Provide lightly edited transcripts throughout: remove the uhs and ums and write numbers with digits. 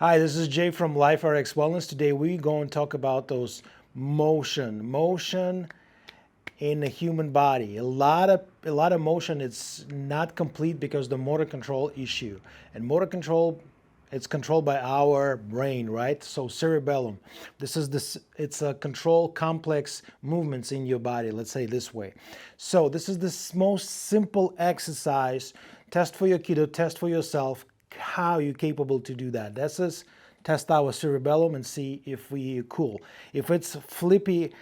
Hi, this is Jay from Life Rx Wellness. Today we're going to talk about those motion in the human body. A lot of motion. It's not complete because the motor control issue. And motor control, it's controlled by our brain, right? So cerebellum. It's a control complex movements in your body. Let's say this way. So this is the most simple exercise. Test for your kiddo, test for yourself. How you're capable to do that. That's us test our cerebellum and see if we're cool. If it's flippy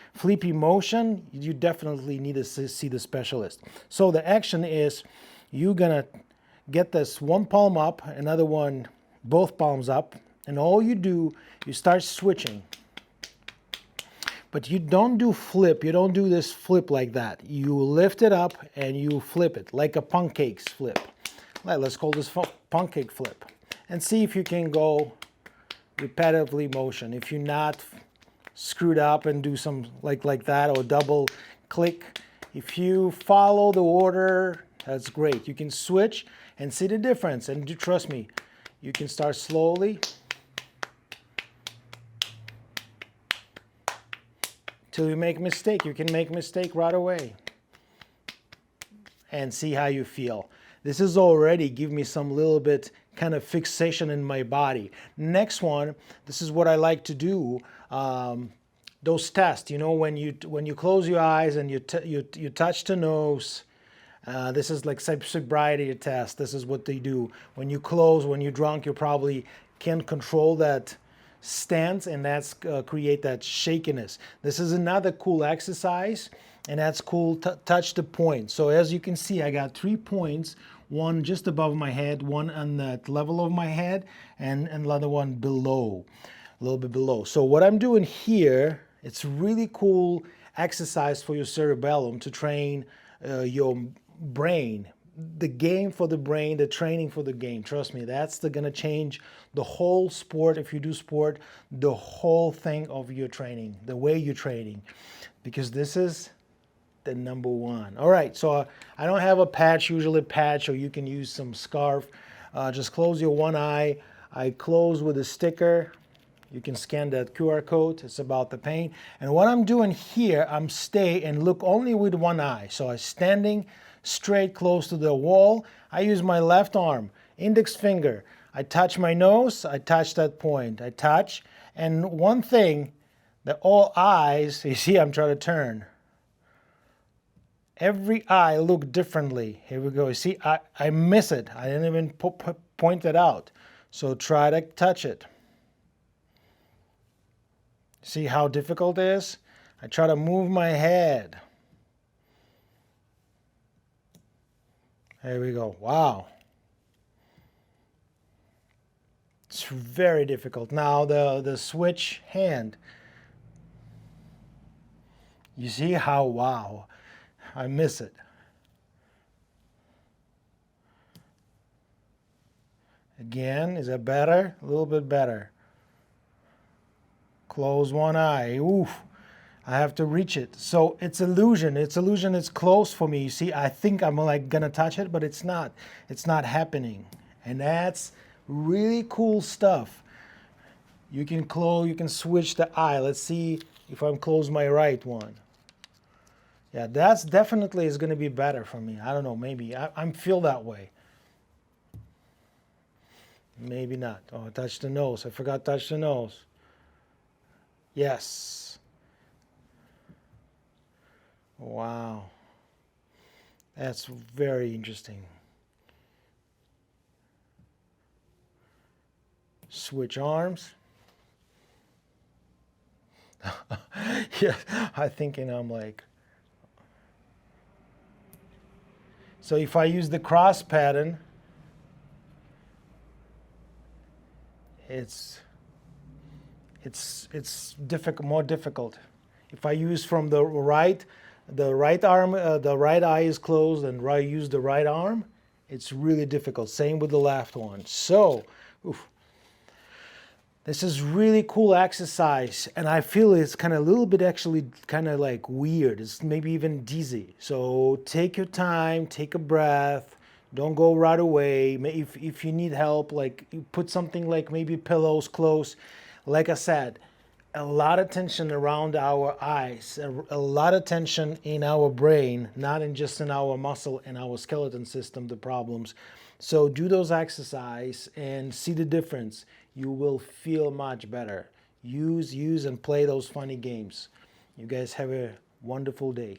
motion, you definitely need to see the specialist. So the action is you're gonna get this one palm up, another one, both palms up, and all you do, you start switching. But you don't do flip, you don't do this flip like that. You lift it up and you flip it like a pancake flip. Let's call this pancake flip and see if you can go repetitively motion. If you're not screwed up and do some like that or double click, if you follow the order, that's great. You can switch and see the difference, and trust me, you can start slowly till you make a mistake. You can make a mistake right away and see how you feel. This is already give me some little bit kind of fixation in my body. Next one, this is what I like to do. Those tests, you know, when you close your eyes and you touch the nose. This is like sobriety test. This is what they do. When you close, when you're drunk, you probably can't control that stance, and that's create that shakiness. This is another cool exercise. And that's cool, touch the point. So as you can see, I got 3 points, one just above my head, one on the level of my head, and another one below, a little bit below. So what I'm doing here, it's really cool exercise for your cerebellum to train your brain. The game for the brain, the training for the game. Trust me, that's gonna change the whole sport. If you do sport, the whole thing of your training, the way you're training, because this is the number one. All right, so I don't have a patch, usually patch, or you can use some scarf. Just close your one eye. I close with a sticker. You can scan that QR code. It's about the pain. And what I'm doing here, I'm stay and look only with one eye. So I'm standing straight close to the wall. I use my left arm, index finger. I touch my nose, I touch that point. I touch, and one thing that all eyes, you see I'm trying to turn. Every eye look differently. Here we go. You see, I miss it. I didn't even point it out. So try to touch it. See how difficult it is? I try to move my head. There we go. Wow. It's very difficult. Now the switch hand. You see how, wow. I miss it. Again, is that better? A little bit better. Close one eye. Oof. I have to reach it. So it's illusion. It's illusion. It's close for me. You see, I think I'm like gonna touch it, but it's not. It's not happening. And that's really cool stuff. You can close, you can switch the eye. Let's see if I'm close my right one. Yeah, that's definitely is going to be better for me. I don't know, maybe. I feel that way. Maybe not. Oh, touch the nose. I forgot to touch the nose. Yes. Wow. That's very interesting. Switch arms. Yeah, I'm thinking I'm like... So if I use the cross pattern, it's more difficult. If I use from the right arm, the right eye is closed, and use the right arm, it's really difficult. Same with the left one. So, oof. This is really cool exercise, and I feel it's kind of a little bit actually kind of like weird. It's maybe even dizzy. So take your time, take a breath, Don't go right away. If you need help, like you put something like maybe pillows close. Like I said, a lot of tension around our eyes, a lot of tension in our brain, not in just in our muscle and our skeleton system, the problems. So do those exercise and see the difference. You will feel much better. Use, and play those funny games. You guys have a wonderful day.